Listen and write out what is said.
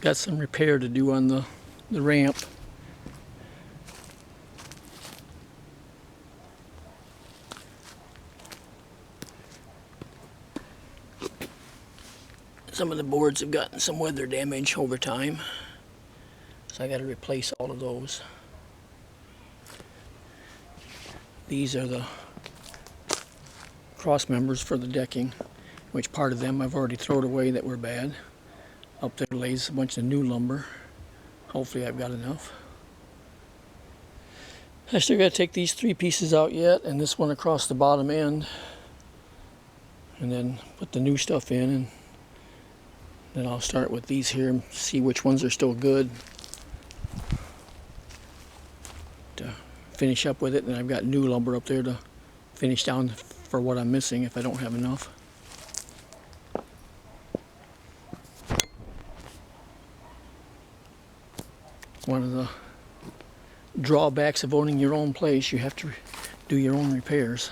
got some repair to do on the ramp. Some of the boards have gotten some weather damage over time, so I got to replace all of those. These are the cross members for the decking, which part of them I've already thrown away that were bad. Up there lays a bunch of new lumber. Hopefully I've got enough. I still got to take these 3 pieces out yet, and this one across the bottom end, and then put the new stuff in, and then I'll start with these here and see which ones are still good to finish up with it. And I've got new lumber up there to finish down for what I'm missing if I don't have enough. One of the drawbacks of owning your own place, you have to do your own repairs.